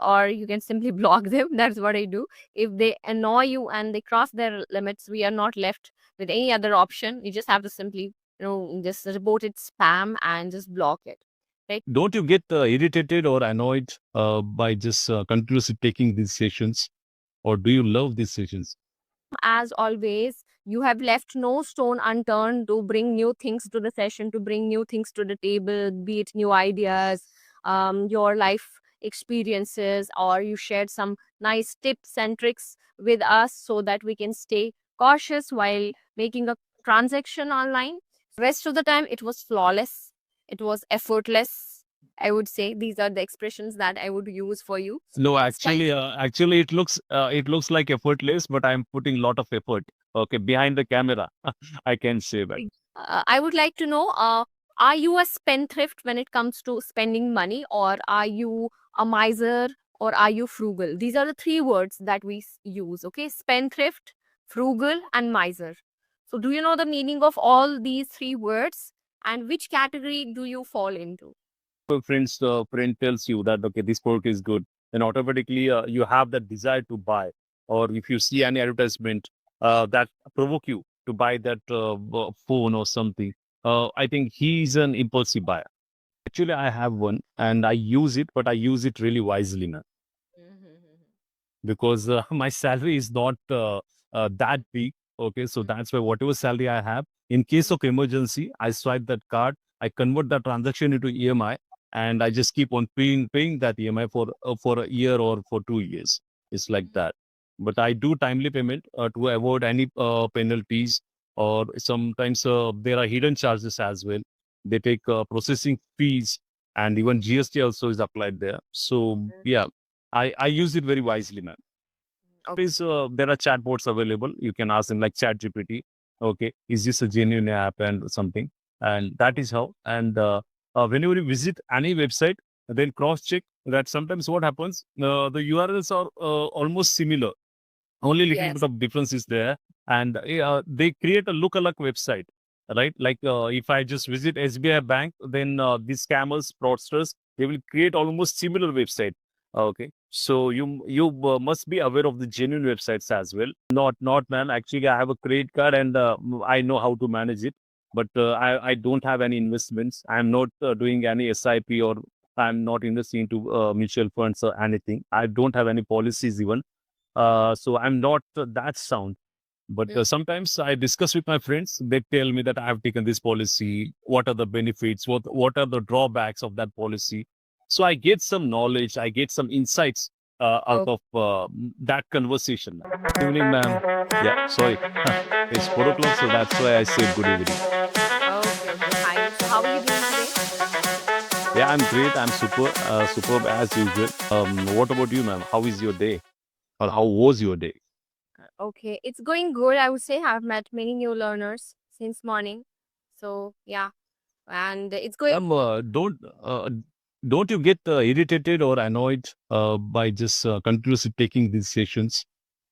or you can simply block them. That's what I do. If they annoy you and they cross their limits, we are not left with any other option. You just have to simply, just report it spam and just block it. Right? Don't you get irritated or annoyed by just continuously taking these sessions, or do you love these sessions? As always, you have left no stone unturned to bring new things to the session, to bring new things to the table, be it new ideas, your life experiences, or you shared some nice tips and tricks with us so that we can stay cautious while making a transaction online. Rest of the time, it was flawless, it was effortless. I would say these are the expressions that I would use for you. No, Spend actually, it looks like effortless, but I'm putting a lot of effort. Okay, behind the camera, I can say that. I would like to know, are you a spendthrift when it comes to spending money, or are you a miser, or are you frugal? These are the three words that we use, okay? Spendthrift, frugal, and miser. So, do you know the meaning of all these three words, and which category do you fall into? Friend tells you that okay, this product is good, then automatically you have that desire to buy. Or if you see any advertisement that provoke you to buy that phone or something, I think he's an impulsive buyer. Actually, I have one and I use it, but I use it really wisely now because my salary is not that big. Okay, so that's why whatever salary I have, in case of emergency, I swipe that card, I convert that transaction into EMI, and I just keep on paying that EMI for a year or for 2 years. It's like that. But I do timely payment to avoid any penalties, or sometimes there are hidden charges as well. They take processing fees, and even GST also is applied there. So yeah, I use it very wisely, man. Okay. Is there are chatbots available. You can ask them like ChatGPT. Okay, is this a genuine app and something? And that is how. And whenever you visit any website, then cross check that. Sometimes what happens, the URLs are almost similar. Only little bit Yes. of difference is there, and they create a lookalike website, right? Like if I just visit SBI Bank, then these scammers, fraudsters, they will create almost similar website. Okay, so you must be aware of the genuine websites as well. Not man. Actually, I have a credit card and I know how to manage it, but I don't have any investments. I'm not doing any SIP, or I'm not investing into mutual funds or anything. I don't have any policies even, so I'm not that sound. But sometimes I discuss with my friends. They tell me that I have taken this policy. What are the benefits? What are the drawbacks of that policy? So I get some knowledge. I get some insights out Okay. of that conversation. Good evening, ma'am. Yeah, sorry, it's 4 o'clock, so that's why I said good evening. Okay. Okay. Fine. So, how are you doing today? Yeah, I'm great. I'm superb as usual. What about you, ma'am? How is your day, or how was your day? Okay, it's going good. I would say I've met many new learners since morning. So yeah, and it's going. Um, uh, don't uh, don't you get irritated or annoyed by just continuously taking these sessions,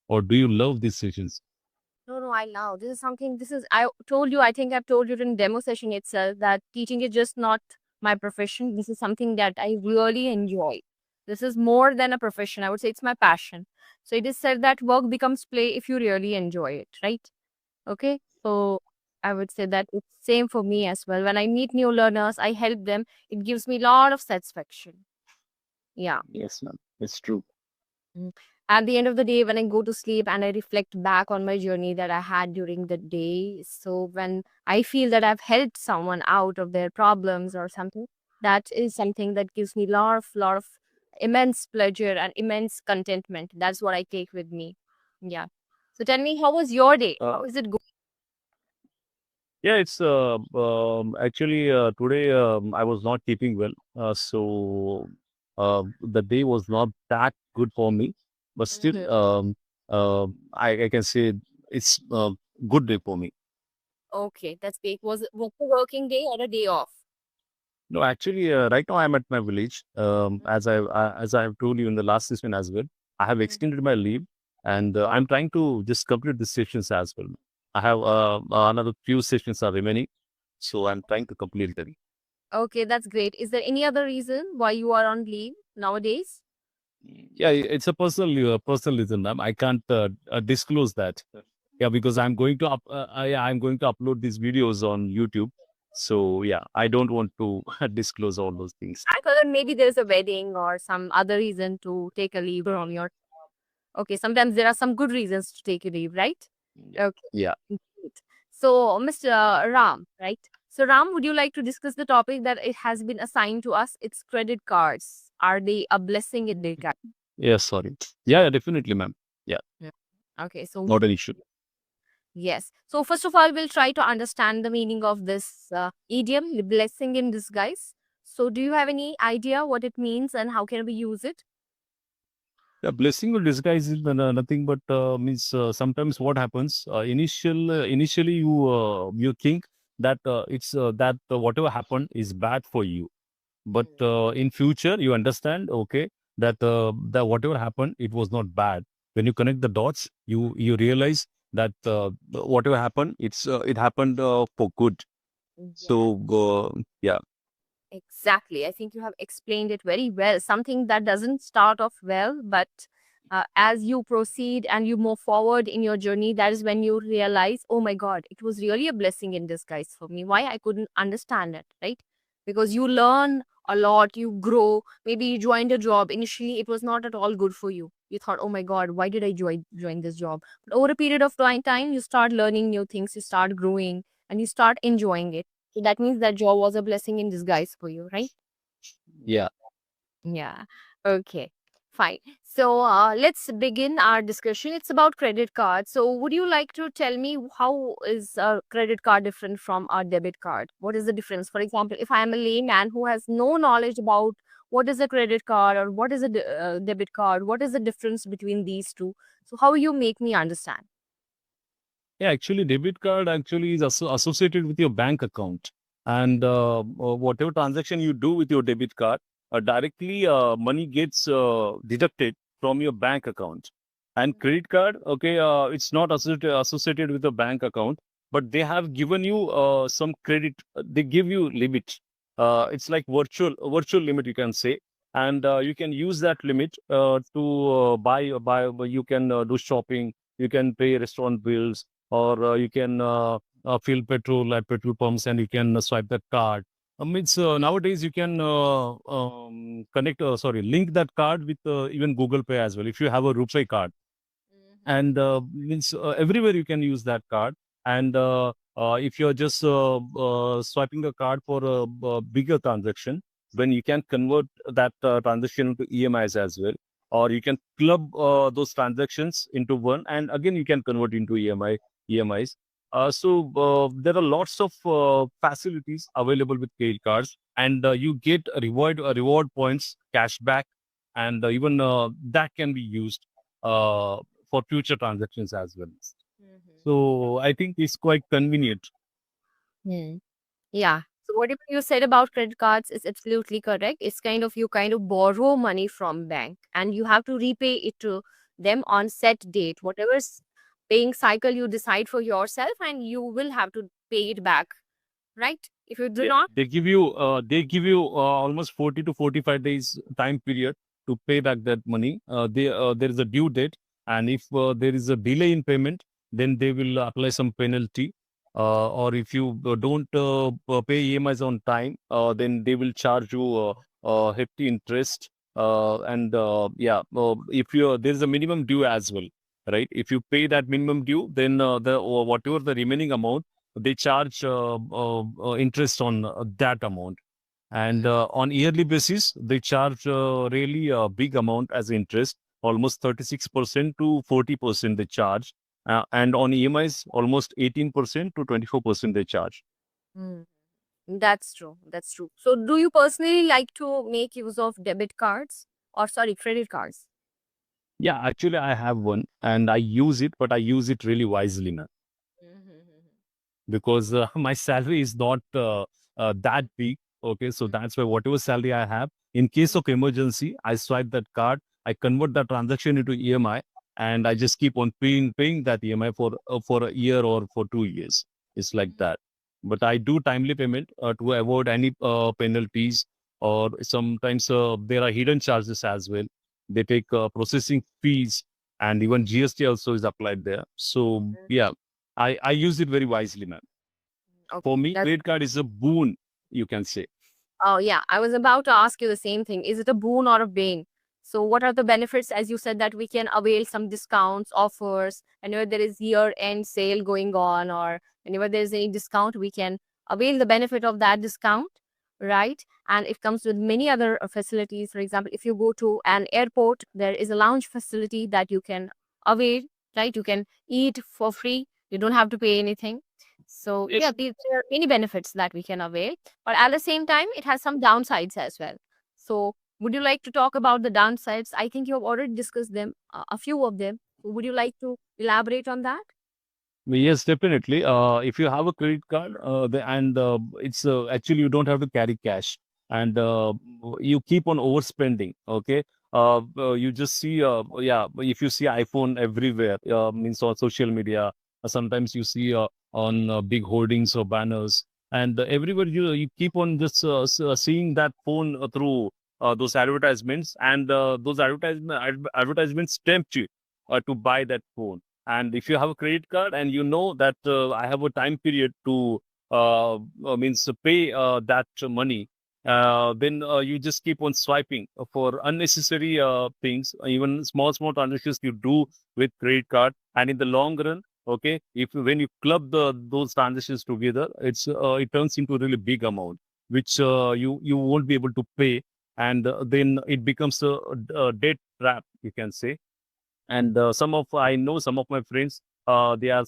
or do you love these sessions? No, no, I love. This is something. This is. I told you. I think I've told you in demo session itself that teaching is just not my profession. This is something that I really enjoy. This is more than a profession. I would say it's my passion. So it is said that work becomes play if you really enjoy it, right? Okay. So I would say that it's same for me as well. When I meet new learners, I help them. It gives me a lot of satisfaction. Yeah. Yes, ma'am. It's true. Mm. At the end of the day, when I go to sleep and I reflect back on my journey that I had during the day, so when I feel that I've helped someone out of their problems or something, that is something that gives me lot of immense pleasure and immense contentment. That's what I take with me. Yeah. So tell me, how was your day? Uh, How is it going? yeah, it's actually today I was not keeping well, so the day was not that good for me. But still, Mhm. I can say it's a good day for me. Okay, that's great. Was it a working day or a day off? No, actually, right now I'm at my village. As I have told you in the last session as well, I have Mhm. extended my leave, and I'm trying to just complete the sessions as well. I have another few sessions are remaining, so I'm trying to complete them. Okay, that's great. Is there any other reason why you are on leave nowadays? Yeah, it's a personal reason, ma'am. I can't disclose that. Yeah, because I'm going to upload these videos on YouTube. So yeah, I don't want to disclose all those things. I thought that maybe there's a wedding or some other reason to take a leave from your. Okay, sometimes there are some good reasons to take a leave, right? Yeah. Okay, Yeah. great. So, Mr. Ram, right? So, Ram, would you like to discuss the topic that it has been assigned to us? It's credit cards. Are they a blessing in disguise? Yeah, sorry. Yeah, yeah, definitely, ma'am. Yeah, Yeah. Okay, so not an issue. yes. So, first of all, we'll try to understand the meaning of this idiom, the blessing in disguise. So, do you have any idea what it means and how can we use it? Yeah, blessing or disguise is nothing but means sometimes what happens initially you think that it's that whatever happened is bad for you, but in future you understand, okay, that whatever happened it was not bad. When you connect the dots, you realize that whatever happened, it happened for good. So Yeah. yeah. Exactly. I think you have explained it very well. Something that doesn't start off well, but as you proceed and you move forward in your journey, that is when you realize, oh my God, it was really a blessing in disguise for me. Why I couldn't understand it, right? Because you learn a lot, you grow. Maybe you joined a job. Initially, it was not at all good for you. You thought, oh my God, why did I join this job? But over a period of time, you start learning new things, you start growing, and you start enjoying it. So that means that job was a blessing in disguise for you, right? Yeah. Yeah. Okay. Fine. So let's begin our discussion. It's about credit cards. So would you like to tell me how is a credit card different from a debit card? What is the difference? For example, if I am a layman who has no knowledge about what is a credit card or what is a debit card, what is the difference between these two? So how you make me understand? Yeah, actually, debit card actually is associated with your bank account, and whatever transaction you do with your debit card, directly money gets deducted from your bank account. And credit card, okay, it's not associated with the bank account, but they have given you some credit. They give you limit. It's like virtual limit, you can say, and you can use that limit to buy. You can do shopping. You can pay restaurant bills, or you can fill petrol at petrol pumps, and you can swipe that card. It's nowadays you can link that card with even Google Pay as well if you have a RuPay card, and means everywhere you can use that card. And if you're just swiping the card for a bigger transaction, then you can convert that transaction into EMIs as well, or you can club those transactions into one, and again you can convert into EMIs. So there are lots of facilities available with credit cards, and you get reward points, cashback, and even that can be used for future transactions as well. So I think it's quite convenient. Mhm. Yeah. So whatever you said about credit cards is absolutely correct. It's kind of you kind of borrow money from bank and you have to repay it to them on set date. Whatever's paying cycle you decide for yourself and you will have to pay it back, right? If you do Yeah, not. they give you almost 40 to 45 days time period to pay back that money. There is a due date, and if there is a delay in payment, then they will apply some penalty. Or if you don't pay EMIs on time, then they will charge you hefty interest. And yeah, if you there is a minimum due as well, right? If you pay that minimum due, then whatever the remaining amount, they charge interest on that amount. And on yearly basis, they charge really a big amount as interest, almost 36% to 40% they charge. And on EMIs, almost 18% to 24% they charge. Mm. That's true. That's true. So do you personally like to make use of debit cards or sorry, credit cards? Yeah, actually, I have one and I use it, but I use it really wisely now, Mhm. because my salary is not that big. Okay, so that's why whatever salary I have, in case of emergency, I swipe that card, I convert that transaction into EMI, and I just keep on paying that EMI for a year or for 2 years. It's like that. But I do timely payment to avoid any penalties, or sometimes there are hidden charges as well. They take processing fees, and even GST also is applied there. So yeah, I use it very wisely, man. For Okay, me, that's credit card is a boon, you can say. oh, yeah. I was about to ask you the same thing. Is it a boon or a bane? So, what are the benefits? As you said, that we can avail some discounts, offers, whenever there is year-end sale going on, or whenever there is any discount, we can avail the benefit of that discount, right? And it comes with many other facilities. For example, if you go to an airport, there is a lounge facility that you can avail, right? You can eat for free. You don't have to pay anything. So, yeah, there are many benefits that we can avail, but at the same time it has some downsides as well. So would you like to talk about the downsides? I think you have already discussed them, a few of them. Would you like to elaborate on that? Yes, definitely. If you have a credit card, and it's actually you don't have to carry cash, and you keep on overspending. Okay, you just see, yeah, if you see iPhone everywhere, means on social media. Sometimes you see on big hoardings or banners, and everywhere you keep on just seeing that phone through those advertisements, and those advertisements tempt you to buy that phone. And if you have a credit card and you know that I have a time period to means to pay that money, then you just keep on swiping for unnecessary things, even small transactions you do with credit card. And in the long run, okay, if when you club those transactions together, it turns into a really big amount, which you won't be able to pay, and then it becomes a debt trap, you can say. And some of I know some of my friends, they are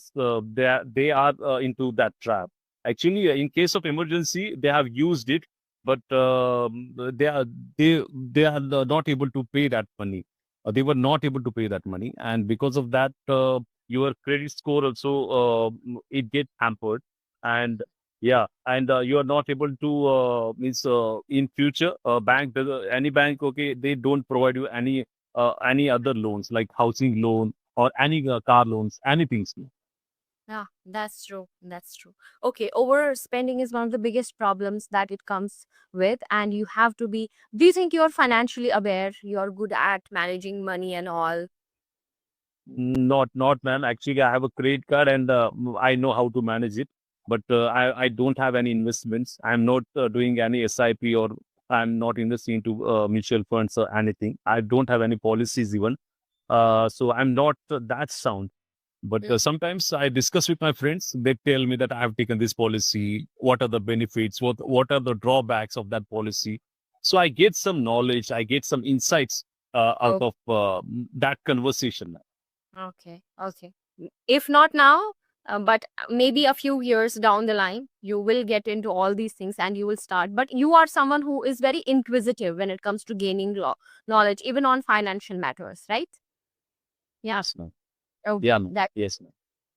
into that trap. Actually, in case of emergency, they have used it, but they are they are not able to pay that money. They were not able to pay that money, and because of that, your credit score also it get hampered. And yeah, and you are not able to means in future, any bank, okay, they don't provide you any other loans like housing loan or any car loans, anything. Yeah, that's true. That's true. Okay, overspending is one of the biggest problems that it comes with, and you have to be. Do you think you're financially aware? You're good at managing money and all? Not, man. Actually, I have a credit card, and I know how to manage it. But I don't have any investments. I'm not doing any SIP, or I'm not investing into mutual funds or anything. I don't have any policies even. So I'm not that sound. But Mm. sometimes I discuss with my friends. They tell me that I have taken this policy. What are the benefits? What are the drawbacks of that policy? So I get some knowledge. I get some insights out Oh, of that conversation. okay, okay. If not now, but maybe a few years down the line, you will get into all these things and you will start. But you are someone who is very inquisitive when it comes to gaining knowledge, even on financial matters, right? Yeah. Yes, ma'am. Okay. Yeah, ma'am. That. Yes, ma'am.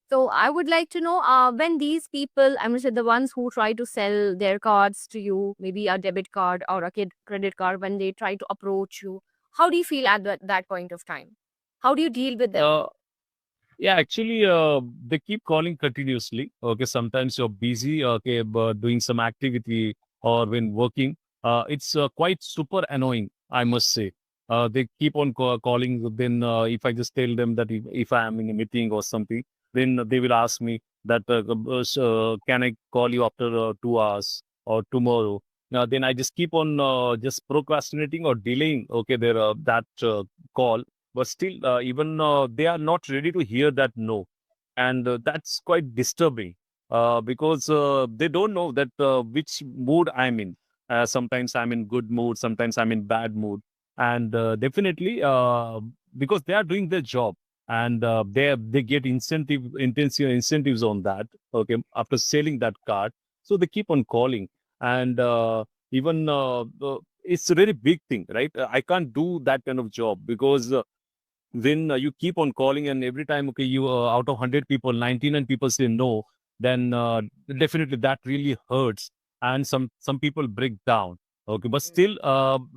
So I would like to know, when these people, I'm going to say the ones who try to sell their cards to you, maybe a debit card or a credit card, when they try to approach you, how do you feel at that point of time? How do you deal with them? Uh, yeah, actually, they keep calling continuously. Okay, sometimes you're busy, okay, but doing some activity or when working. It's quite super annoying, I must say. They keep on calling. Then, if I just tell them that if I am in a meeting or something, then they will ask me that can I call you after 2 hours or tomorrow? Now, then I just keep on just procrastinating or delaying. Okay, there that call, but still even they are not ready to hear that no. And that's quite disturbing, because they don't know that which mood I'm in. Sometimes I'm in good mood, sometimes I'm in bad mood. And definitely because they are doing their job, and they get intensive incentives on that, okay, after selling that card. So they keep on calling. And even it's a very big thing, right? I can't do that kind of job, because when you keep on calling, and every time, okay, you out of 100 people, 99 people say no, then definitely that really hurts. And some people break down. Okay, but still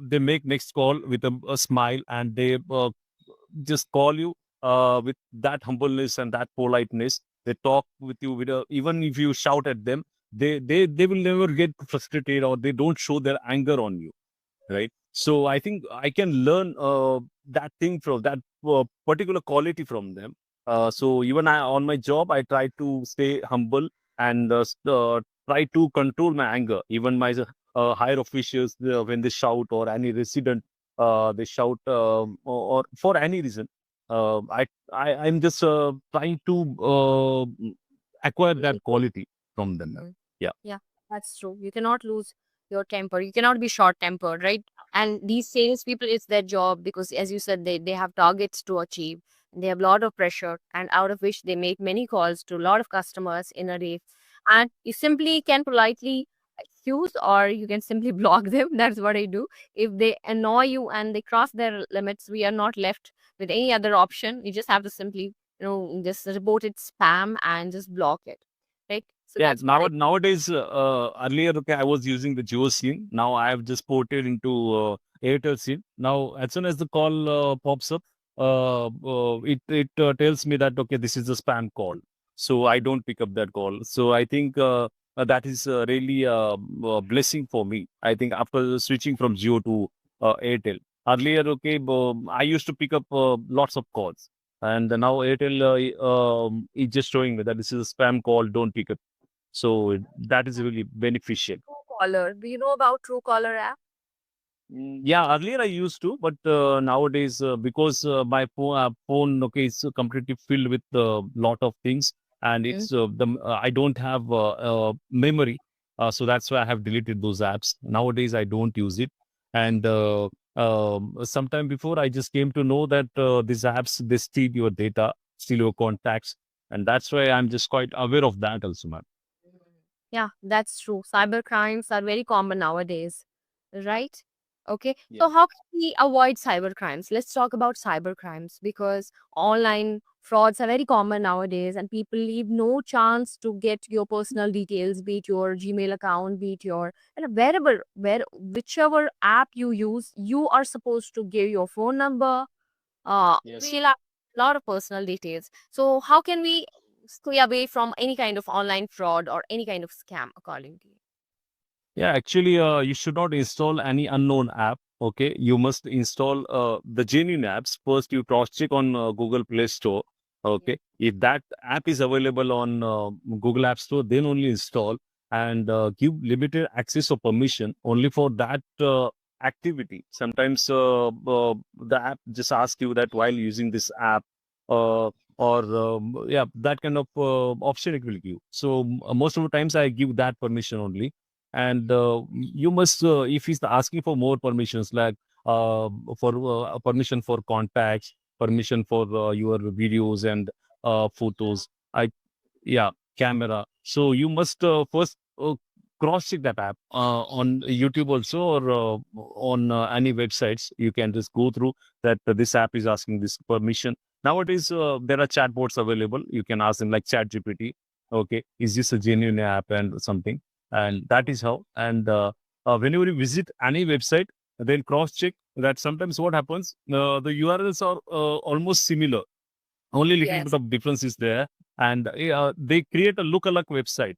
they make next call with a smile, and they just call you with that humbleness and that politeness. They talk with you with even if you shout at them, they will never get frustrated, or they don't show their anger on you, right? So I think I can learn that thing from that particular quality from them. So even on my job, I try to stay humble and try to control my anger. Even my higher officials, when they shout, or any resident, they shout, or for any reason, I'm just trying to acquire that quality from them. Mhm. Yeah. Yeah, that's true. You cannot lose your temper. You cannot be short tempered, right? And these salespeople, it's their job because, as you said, they have targets to achieve. And they have a lot of pressure, and out of which they make many calls to a lot of customers in a day. And you simply can politely excuse, or you can simply block them. That's what I do. If they annoy you and they cross their limits, we are not left with any other option. You just have to simply, just report it spam and just block it, right? So Yeah, that's what I. nowadays, earlier, okay, I was using the Jio SIM. Now I have just ported into Airtel SIM. Now, as soon as the call pops up, it tells me that, okay, this is a spam call. So I don't pick up that call. So I think that is really a blessing for me. I think after switching from Jio to Airtel. Earlier, okay, I used to pick up lots of calls. And now Airtel is just showing me that this is a spam call, don't pick up. So that is really beneficial. Truecaller. Do you know about Truecaller app? Yeah, earlier I used to, but nowadays, because my phone, okay, is completely filled with a lot of things, and Mm. I don't have memory, so that's why I have deleted those apps. Nowadays, I don't use it, and sometime before, I just came to know that these apps, they steal your data, steal your contacts, and that's why I'm just quite aware of that also, ma'am. Yeah, that's true. Cyber crimes are very common nowadays, right? Okay. Yeah. So how can we avoid cyber crimes? Let's talk about cyber crimes because online frauds are very common nowadays and people leave no chance to get your personal details, be it your Gmail account, be it your and whichever app you use, you are supposed to give your phone number, Yes. fill out a lot of personal details. So how can we stay away from any kind of online fraud or any kind of scam, according to you? Yeah, actually, you should not install any unknown app. Okay, you must install the genuine apps. First, you cross check on Google Play Store. Okay, if that app is available on Google App Store, then only install and give limited access or permission only for that activity. Sometimes the app just asks you that while using this app, or yeah, that kind of option it will give. So most of the times I give that permission only. And you must, if he's asking for more permissions, like for permission for contacts, permission for your videos and photos, I yeah, camera. So you must first cross check that app on YouTube also, or on any websites. You can just go through that this app is asking this permission. Nowadays, there are chatbots available. You can ask them like ChatGPT. Okay, is this a genuine app and something? And that is how. And whenever you visit any website, then cross check that. Sometimes what happens, the URLs are almost similar, only little bit Yes. of difference is there, and they create a lookalike website,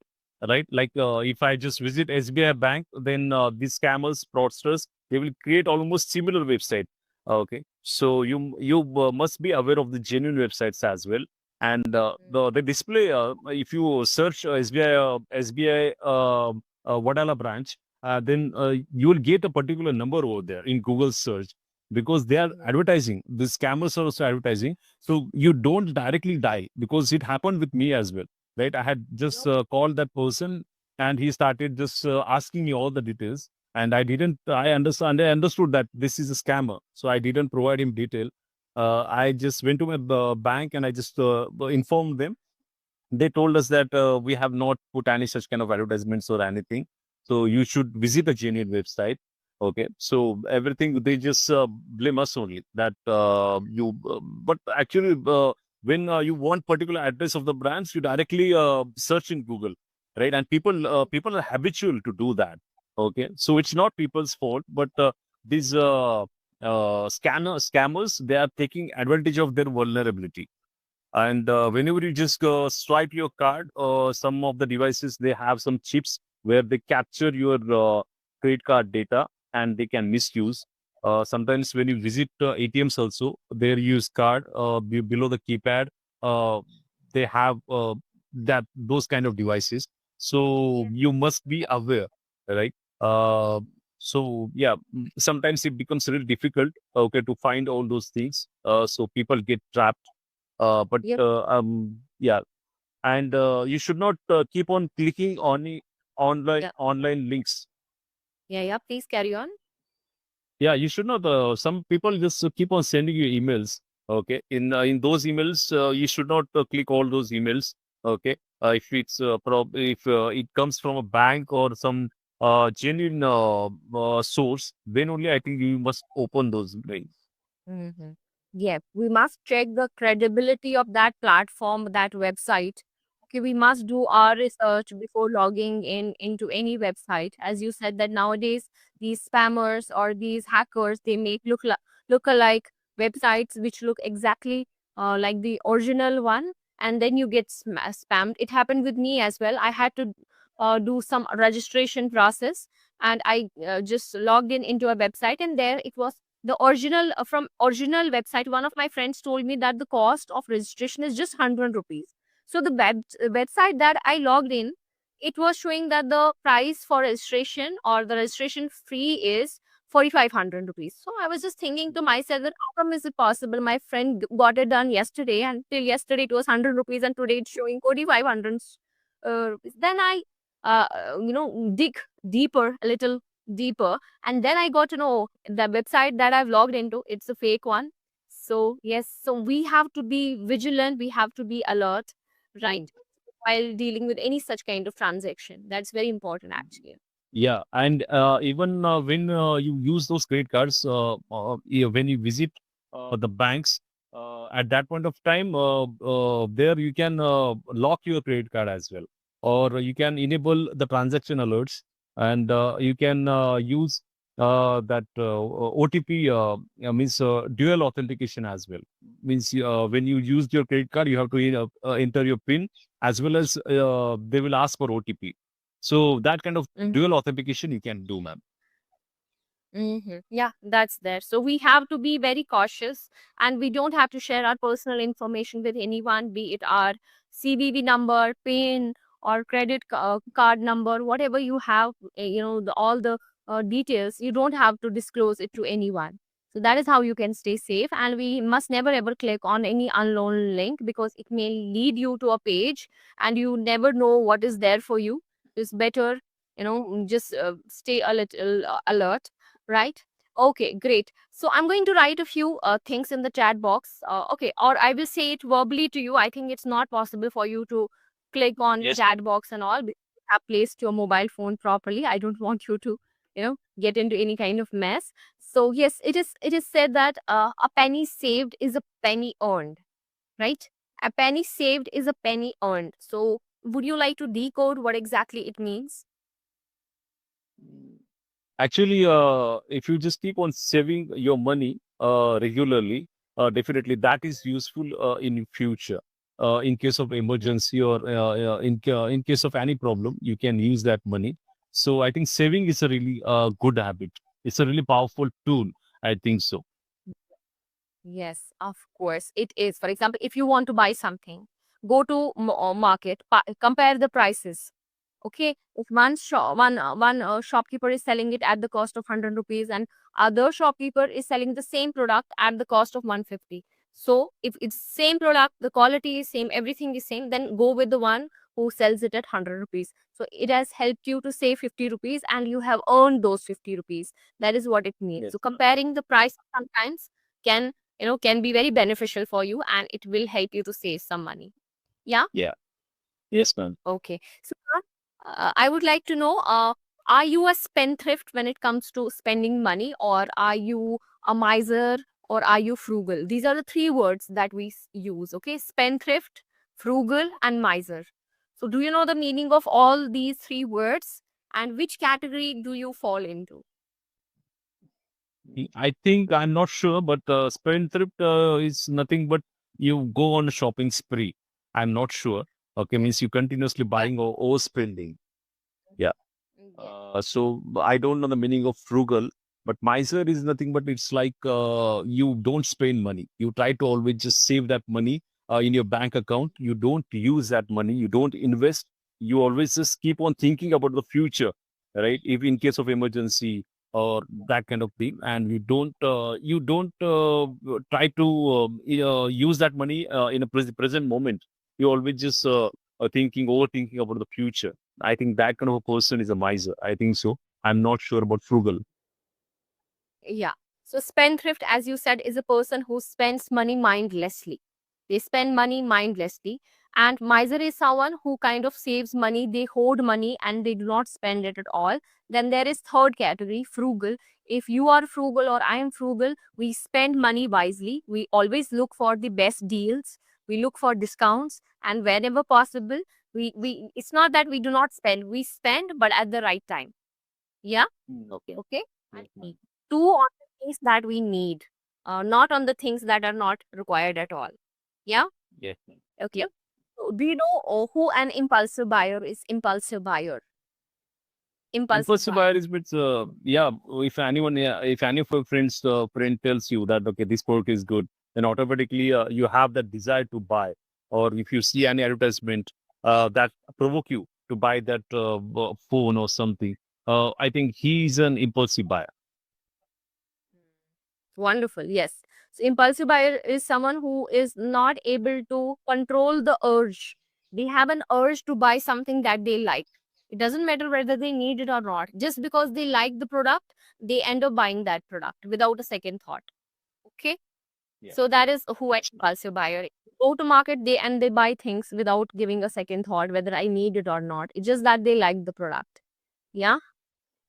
right? Like if I just visit SBI Bank, then these scammers, fraudsters, they will create almost similar website. Okay, so you must be aware of the genuine websites as well. And the display, if you search SBI Wadala branch, then you will get a particular number over there in Google search, because they are Mhm. advertising. The scammers are also advertising, so you don't directly die, because it happened with me as well, right? I had just called that person, and he started just asking me all the details, and I understood that this is a scammer, so I didn't provide him detail. I just went to my bank, and I just informed them. They told us that we have not put any such kind of advertisements or anything. So you should visit a genuine website. Okay. So everything, they just blame us only that but actually, when you want particular address of the branch, you directly search in Google, right? And people are habitual to do that. Okay. So it's not people's fault, but these scammers, they are taking advantage of their vulnerability. And whenever you just swipe your card, some of the devices, they have some chips where they capture your credit card data, and they can misuse. Sometimes when you visit ATMs also, there use card below the keypad. Uh, they have that those kind of devices. So Yes. you must be aware, right? Uh, so yeah, sometimes it becomes really difficult, okay, to find all those things. So people get trapped. But Yep. yeah, and you should not keep on clicking on the Yeah. online links. Yeah. Yeah. Please carry on. Yeah, you should not. Some people just keep on sending you emails. Okay, in those emails, you should not click all those emails. Okay, if it's if it comes from a bank or some genuine source, then only I think you must open those mails. Mm-hmm. Yeah, we must check the credibility of that platform, that website. Okay, we must do our research before logging in into any website. As you said that nowadays these spammers or these hackers they make look alike websites which look exactly like the original one, and then you get spammed. It happened with me as well. I had to do some registration process, and I just logged in into a website, and there it was the original from original website. One of my friends told me that the cost of registration is just 100 rupees. So the website that I logged in, it was showing that the price for registration or the registration fee is 4500 rupees. So I was just thinking to myself that how come is it possible my friend got it done yesterday, and till yesterday it was 100 rupees and today it's showing 4500 rupees. Then I dig deeper, a little deeper, and then I got to know the website that I've logged into, it's a fake one. So, yes, so we have to be vigilant, we have to be alert, right, while dealing with any such kind of transaction. That's very important, actually. Yeah, and even when you use those credit cards, yeah, when you visit the banks, at that point of time, there you can lock your credit card as well, or you can enable the transaction alerts, and you can use that OTP means dual authentication as well. Means when you use your credit card, you have to enter your PIN as well as they will ask for OTP. So that kind of dual authentication you can do, ma'am. Yeah, that's there. So we have to be very cautious, and we don't have to share our personal information with anyone, be it our CVV number, PIN, or credit card number, whatever you have, all the details, you don't have to disclose it to anyone. So that is how you can stay safe. And we must never ever click on any unknown link because it may lead you to a page and you never know what is there for you. It's better, just stay a little alert, right? Okay, great. So I'm going to write a few things in the chat box. Okay, or I will say it verbally to you. I think it's not possible for you to click on Yes. chat box and all because you have placed your mobile phone properly. I don't want you to, get into any kind of mess. So yes, it is said that a penny saved is a penny earned, right? A penny saved is a penny earned. So would you like to decode what exactly it means? Actually, if you just keep on saving your money regularly, definitely that is useful in future. In case of emergency or in case of any problem, you can use that money. So I think saving is a really good habit. It's a really powerful tool. I think so. Yes, of course it is. For example, if you want to buy something, go to market, compare the prices. Okay, if one shopkeeper is selling it at the cost of 100 rupees and other shopkeeper is selling the same product at the cost of 150. So if it's same product, the quality is same, everything is same, then go with the one who sells it at 100 rupees. So it has helped you to save 50 rupees and you have earned those 50 rupees. That is what it means. Yes. So comparing the price sometimes can can be very beneficial for you and it will help you to save some money. Yeah. Yeah. Yes, ma'am. Okay. So I would like to know, are you a spendthrift when it comes to spending money, or are you a miser, or are you frugal? These are the three words that we use. Okay, spendthrift, frugal, and miser. So do you know the meaning of all these three words, and which category do you fall into? I think I'm not sure, but spendthrift is nothing but you go on a shopping spree. I'm not sure. Okay, means you continuously Yeah. buying or spending. Yeah. Yes. So I don't know the meaning of frugal. But miser is nothing but it's like you don't spend money. You try to always just save that money in your bank account. You don't use that money. You don't invest. You always just keep on thinking about the future, right? If in case of emergency or that kind of thing, and you don't try to use that money in a present moment. You always just thinking, overthinking about the future. I think that kind of a person is a miser. I think so. I'm not sure about frugal. Yeah. So spendthrift, as you said, is a person who spends money mindlessly. They spend money mindlessly. And miser is someone who kind of saves money, they hoard money and they do not spend it at all. Then there is third category, frugal. If you are frugal or I am frugal, we spend money wisely. We always look for the best deals. We look for discounts, and whenever possible, we it's not that we do not spend, we spend, but at the right time. Yeah. Okay. Okay. Yes, And ma'am. do on the things that we need, not on the things that are not required at all. Yeah. Yes, ma'am. Okay. So do you know who an impulsive buyer is? Impulsive buyer. Impulsive Impulsive buyer. buyer is with yeah. If anyone, yeah, if any of your friend tells you that okay, this product is good, then automatically you have that desire to buy. Or if you see any advertisement that provoke you to buy that phone or something, I think he's an impulsive buyer. Wonderful. Yes. So impulsive buyer is someone who is not able to control the urge. They have an urge to buy something that they like. It doesn't matter whether they need it or not. Just because they like the product, they end up buying that product without a second thought. Okay. Yeah. So that is who an impulsive buyer is. Go to market, they buy things without giving a second thought whether I need it or not. It's just that they like the product. Yeah.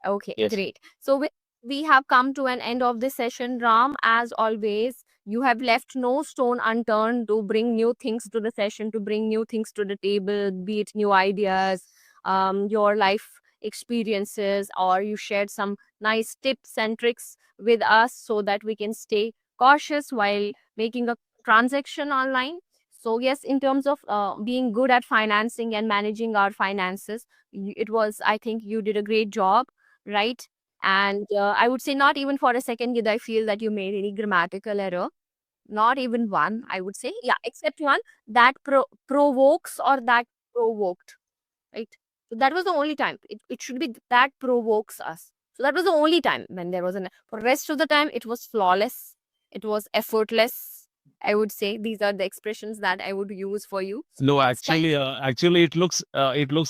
Okay, Yes. great. So we have come to an end of this session, Ram. As always, you have left no stone unturned to bring new things to the session, to bring new things to the table, be it new ideas, your life experiences, or you shared some nice tips and tricks with us so that we can stay cautious while making a transaction online. So yes, in terms of being good at financing and managing our finances, it was, I think you did a great job, right? And I would say not even for a second did I feel that you made any grammatical error. Not even one, I would say. Yeah, except one that provokes or that provoked, right? So that was the only time. It should be that provokes us. So that was the only time when there was an. For the rest of the time, it was flawless. It was effortless. I would say these are the expressions that I would use for you. So No, next time, actually, it looks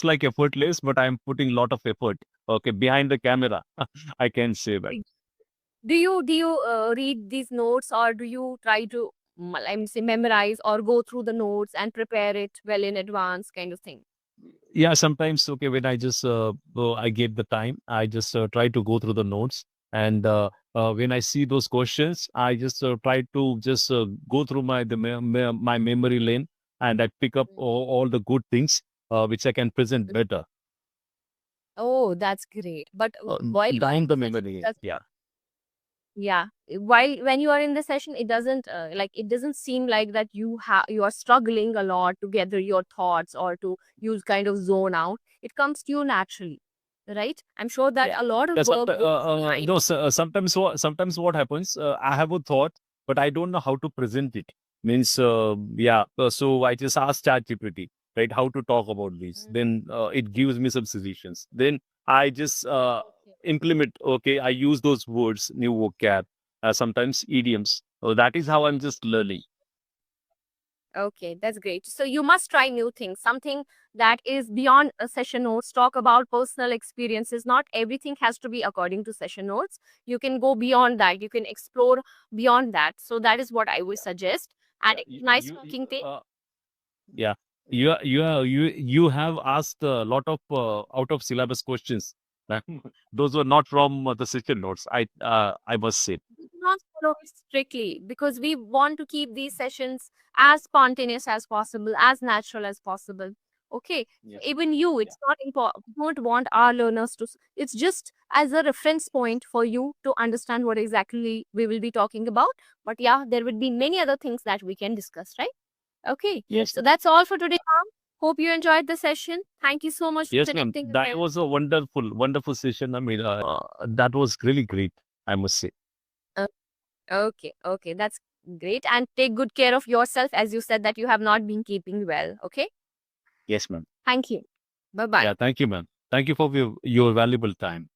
like effortless, but I'm putting a lot of effort. Okay, behind the camera, I can say that. do you read these notes, or do you try to I mean say memorize or go through the notes and prepare it well in advance kind of thing? Yeah, sometimes okay when I get the time, I just try to go through the notes, and when I see those questions, I just try to just go through my memory lane, and I pick up all the good things which I can present better. Oh, that's great. But while you are Down in the the session, memory. Yeah. yeah, while when you are in the session, it doesn't like it doesn't seem like that you are struggling a lot to gather your thoughts or to use kind of zone out. It comes to you naturally, right? I'm sure that Yeah. a lot of Yeah, work goes behind. no, sometimes what happens, I have a thought, but I don't know how to present it. Means, yeah, so I just ask ChatGPT, right, how to talk about this. Then it gives me some suggestions. Then I just Okay. implement, okay, I use those words, new vocab, sometimes idioms. So that is how I'm just learning. Okay, that's great. So you must try new things, something that is beyond a session notes. Talk about personal experiences. Not everything has to be according to session notes. You can go beyond that. You can explore beyond that. So that is what I would Yeah. suggest. And Yeah. it's nice talking to you. Yeah, you have asked a lot of out of syllabus questions. Those were not from the session notes. I must say. We do not follow it strictly because we want to keep these sessions as spontaneous as possible, as natural as possible. Okay, so Yes. even you, Yeah. it's not important. We don't want our learners to. It's just as a reference point for you to understand what exactly we will be talking about. But yeah, there would be many other things that we can discuss, right? Okay, Yes, so ma'am. that's all for today, ma'am. Hope you enjoyed the session. Thank you so much for Yes, ma'am. connecting with That us. was a wonderful session. I mean, that was really great. I must say. Uh, Okay, okay, that's great. And take good care of yourself, as you said that you have not been keeping well. Okay, Yes, ma'am. thank you. Bye bye. Yeah, thank you, ma'am. Thank you for your valuable time.